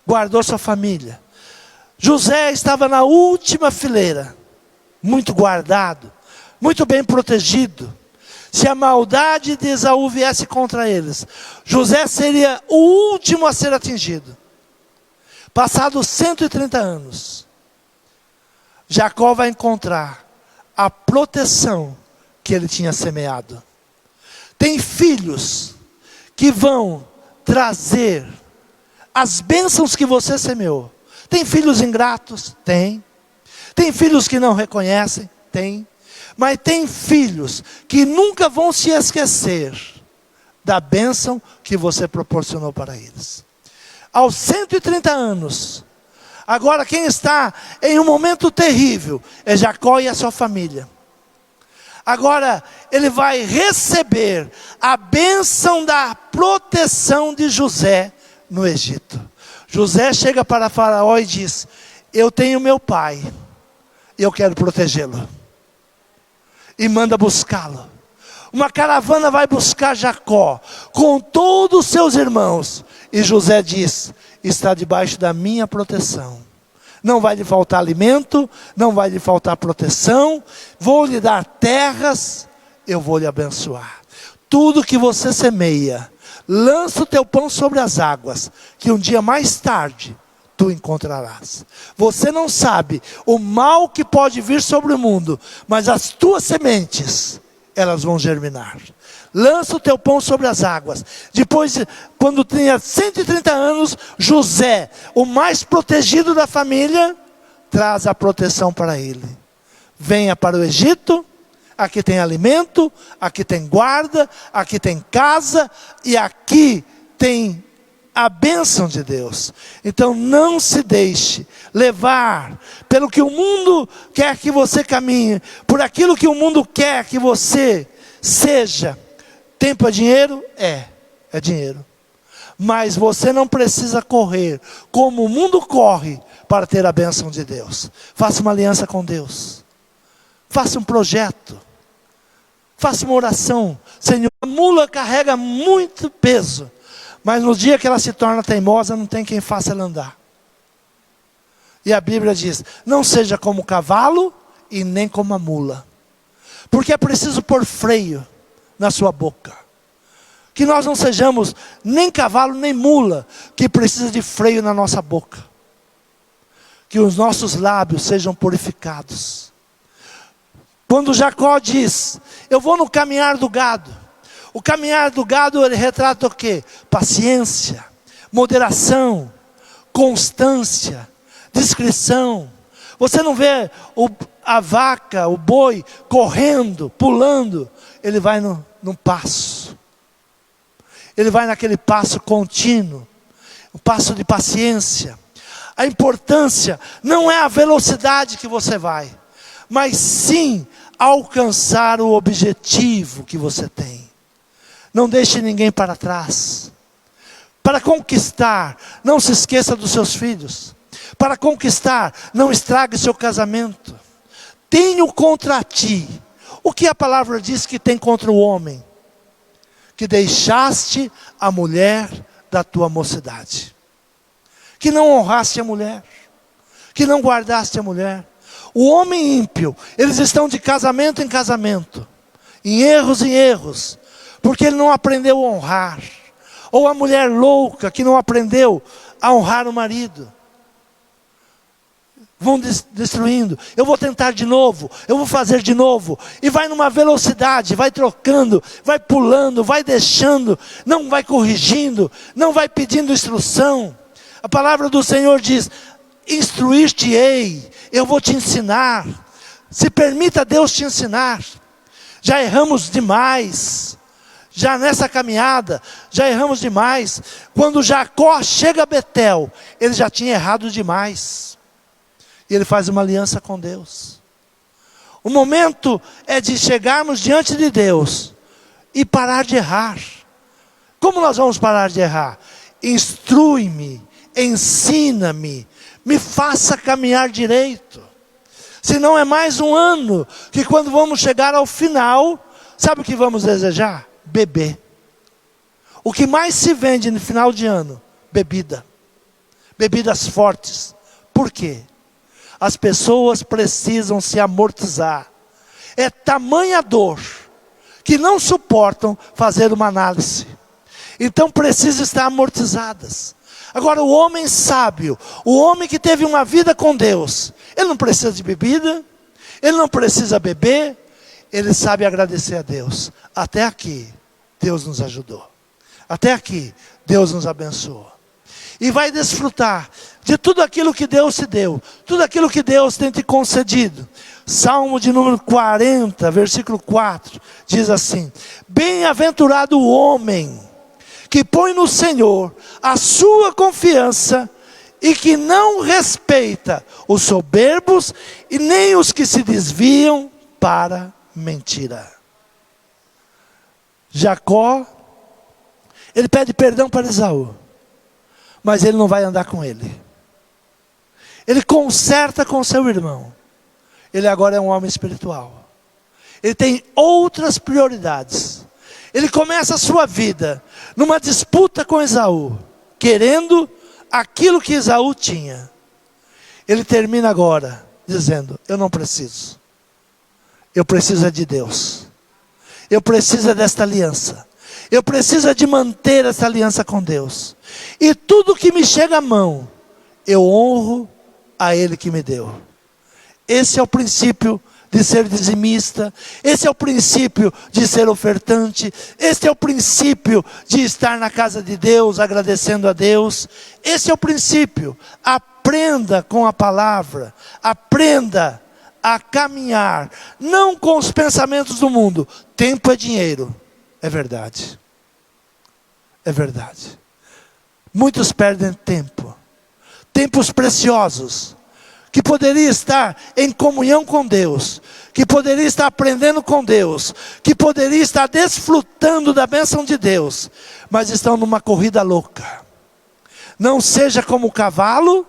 guardou a sua família. José estava na última fileira, muito guardado, muito bem protegido. Se a maldade de Esaú viesse contra eles, José seria o último a ser atingido. Passados 130 anos, Jacó vai encontrar a proteção que ele tinha semeado. Tem filhos que vão trazer as bênçãos que você semeou. Tem filhos ingratos? Tem. Tem filhos que não reconhecem? Tem. Mas tem filhos que nunca vão se esquecer da bênção que você proporcionou para eles. Aos 130 anos, agora quem está em um momento terrível é Jacó e a sua família. Agora ele vai receber a bênção da proteção de José no Egito. José chega para Faraó e diz: eu tenho meu pai, e eu quero protegê-lo. E manda buscá-lo. Uma caravana vai buscar Jacó, com todos os seus irmãos. E José diz: está debaixo da minha proteção. Não vai lhe faltar alimento, não vai lhe faltar proteção, vou lhe dar terras, eu vou lhe abençoar. Tudo que você semeia, lança o teu pão sobre as águas, que um dia mais tarde tu encontrarás. Você não sabe o mal que pode vir sobre o mundo, mas as tuas sementes, elas vão germinar. Lança o teu pão sobre as águas. Depois, quando tinha 130 anos, José, o mais protegido da família, traz a proteção para ele. Venha para o Egito, aqui tem alimento, aqui tem guarda, aqui tem casa, e aqui tem a bênção de Deus. Então não se deixe levar pelo que o mundo quer que você caminhe, por aquilo que o mundo quer que você seja. Tempo é dinheiro? É dinheiro. Mas você não precisa correr como o mundo corre para ter a bênção de Deus. Faça uma aliança com Deus. Faça um projeto. Faça uma oração. Senhor, a mula carrega muito peso, mas no dia que ela se torna teimosa, não tem quem faça ela andar. E a Bíblia diz, não seja como o cavalo e nem como a mula. Porque é preciso pôr freio na sua boca. Que nós não sejamos nem cavalo nem mula, que precisa de freio na nossa boca. Que os nossos lábios sejam purificados. Quando Jacó diz, eu vou no caminhar do gado. O caminhar do gado, ele retrata o quê? Paciência, moderação, constância, discrição. Você não vê a vaca, o boi, correndo, pulando. Ele vai num passo. Ele vai naquele passo contínuo. Um passo de paciência. A importância não é a velocidade que você vai, mas sim alcançar o objetivo que você tem. Não deixe ninguém para trás. Para conquistar, não se esqueça dos seus filhos. Para conquistar, não estrague seu casamento. Tenho contra ti o que a palavra diz que tem contra o homem: que deixaste a mulher da tua mocidade, que não honraste a mulher, que não guardaste a mulher. O homem ímpio, eles estão de casamento em casamento, em erros, porque ele não aprendeu a honrar. Ou a mulher louca que não aprendeu a honrar o marido. Vão destruindo. Eu vou tentar de novo, eu vou fazer de novo. E vai numa velocidade, vai trocando, vai pulando, vai deixando, não vai corrigindo, não vai pedindo instrução. A palavra do Senhor diz, instruir-te-ei, eu vou te ensinar. Se permita Deus te ensinar. Já erramos demais. Já nessa caminhada, já erramos demais. Quando Jacó chega a Betel, ele já tinha errado demais. E ele faz uma aliança com Deus. O momento é de chegarmos diante de Deus e parar de errar. Como nós vamos parar de errar? Instrui-me, ensina-me, me faça caminhar direito. Senão é mais um ano que quando vamos chegar ao final, sabe o que vamos desejar? Beber. O que mais se vende no final de ano? Bebida. Bebidas fortes. Por quê? As pessoas precisam se amortizar. É tamanha dor que não suportam fazer uma análise. Então precisam estar amortizadas. Agora o homem sábio, o homem que teve uma vida com Deus, ele não precisa de bebida, ele não precisa beber, ele sabe agradecer a Deus. Até aqui, Deus nos ajudou. Até aqui, Deus nos abençoou. E vai desfrutar de tudo aquilo que Deus te deu, tudo aquilo que Deus tem te concedido. Salmo de número 40, versículo 4, diz assim: bem-aventurado o homem que põe no Senhor a sua confiança e que não respeita os soberbos e nem os que se desviam para mentira. Jacó, ele pede perdão para Esaú, mas ele não vai andar com ele. Ele conserta com seu irmão. Ele agora é um homem espiritual. Ele tem outras prioridades. Ele começa a sua vida numa disputa com Esaú, querendo aquilo que Esaú tinha. Ele termina agora dizendo: eu não preciso. Eu preciso é de Deus. Eu preciso é desta aliança. Eu preciso é de manter essa aliança com Deus. E tudo que me chega à mão, eu honro a Ele que me deu. Esse é o princípio de ser dizimista. Esse é o princípio de ser ofertante. Esse é o princípio de estar na casa de Deus, agradecendo a Deus. Esse é o princípio. Aprenda com a palavra. Aprenda a caminhar, não com os pensamentos do mundo. Tempo é dinheiro. É verdade. É verdade. Muitos perdem tempo. Tempos preciosos. Que poderia estar em comunhão com Deus. Que poderia estar aprendendo com Deus. Que poderia estar desfrutando da bênção de Deus. Mas estão numa corrida louca. Não seja como o cavalo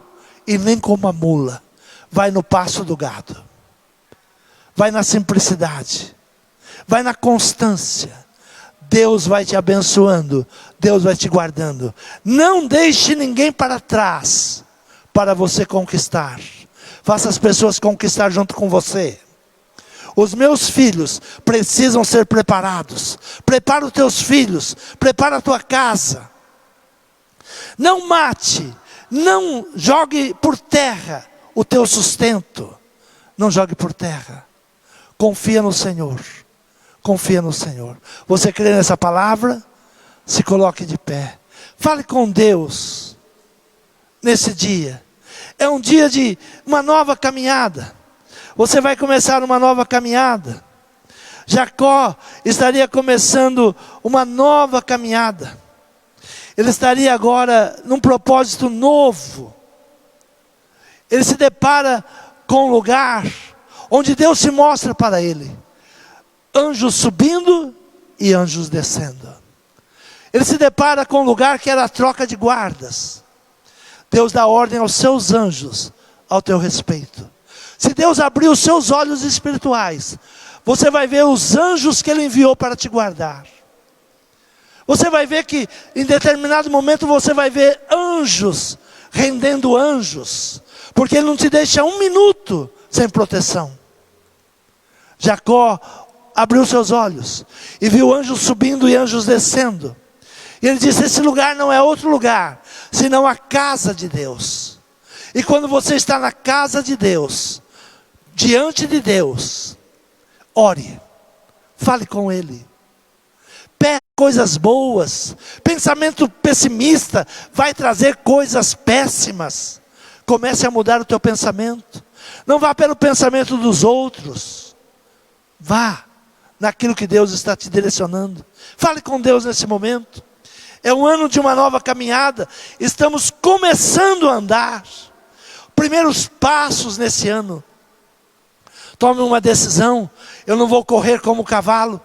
e nem como a mula. Vai no passo do gado. Vai na simplicidade. Vai na constância. Deus vai te abençoando. Deus vai te guardando. Não deixe ninguém para trás para você conquistar. Faça as pessoas conquistar junto com você. Os meus filhos precisam ser preparados. Prepara os teus filhos. Prepara a tua casa. Não mate. Não jogue por terra o teu sustento. Não jogue por terra. Confia no Senhor. Confia no Senhor. Você crê nessa palavra? Se coloque de pé. Fale com Deus nesse dia. É um dia de uma nova caminhada. Você vai começar uma nova caminhada. Jacó estaria começando uma nova caminhada. Ele estaria agora num propósito novo. Ele se depara com um lugar onde Deus se mostra para ele. Anjos subindo e anjos descendo. Ele se depara com um lugar que era a troca de guardas. Deus dá ordem aos seus anjos ao teu respeito. Se Deus abrir os seus olhos espirituais, você vai ver os anjos que Ele enviou para te guardar. Você vai ver que em determinado momento você vai ver anjos rendendo anjos. Porque Ele não te deixa um minuto sem proteção. Jacó abriu seus olhos e viu anjos subindo e anjos descendo. E ele disse: esse lugar não é outro lugar, senão a casa de Deus. E quando você está na casa de Deus, diante de Deus, ore, fale com Ele. Peça coisas boas. Pensamento pessimista vai trazer coisas péssimas. Comece a mudar o teu pensamento. Não vá pelo pensamento dos outros. Vá naquilo que Deus está te direcionando. Fale com Deus nesse momento. É um ano de uma nova caminhada. Estamos começando a andar. Primeiros passos nesse ano. Tome uma decisão. Eu não vou correr como o cavalo.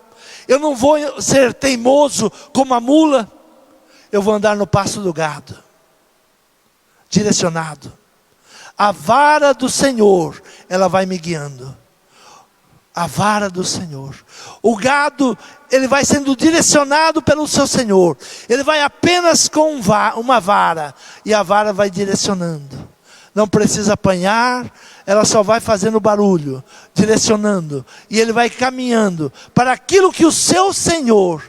Eu não vou ser teimoso como a mula. Eu vou andar no passo do gado. Direcionado. A vara do Senhor, ela vai me guiando. A vara do Senhor. O gado, ele vai sendo direcionado pelo seu Senhor. Ele vai apenas com uma vara. E a vara vai direcionando. Não precisa apanhar. Ela só vai fazendo barulho. Direcionando. E ele vai caminhando para aquilo que o seu Senhor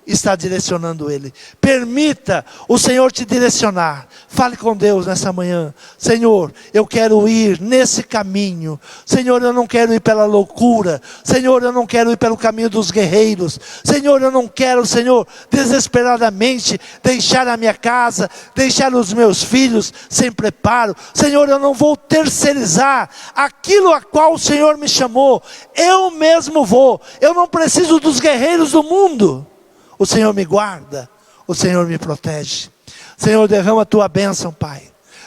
está direcionando ele. Permita o Senhor te direcionar. Fale com Deus nessa manhã. Senhor, eu quero ir nesse caminho. Senhor, eu não quero ir pela loucura. Senhor, eu não quero ir pelo caminho dos guerreiros. Senhor, eu não quero, Senhor, desesperadamente deixar a minha casa, deixar os meus filhos sem preparo. Senhor, eu não vou terceirizar aquilo a qual o Senhor me chamou. Eu mesmo vou. Eu não preciso dos guerreiros do mundo. O Senhor me guarda, o Senhor me protege. Senhor, derrama a tua bênção, Pai.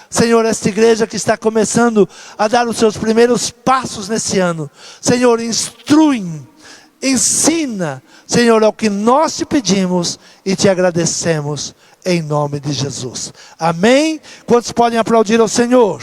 Senhor, esta igreja que está começando a dar os seus primeiros passos nesse ano. Senhor, instrui, ensina. Senhor, é o que nós te pedimos e te agradecemos em nome de Jesus. Amém? Quantos podem aplaudir ao Senhor?